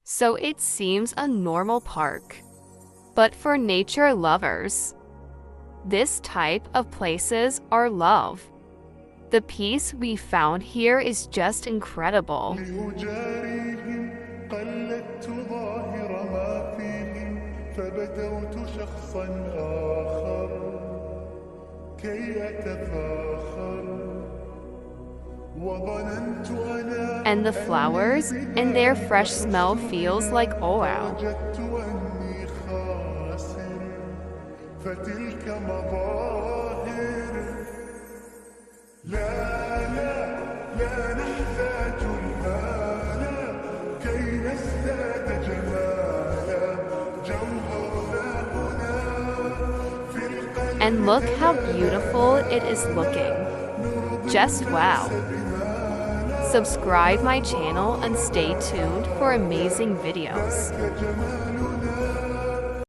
so it seems a normal park. But for nature lovers, this type of places are love. The peace we found here is just incredible. And the flowers and their fresh smell feels like oh wow. And look how beautiful it is looking. Just wow. Subscribe my channel and stay tuned for amazing videos.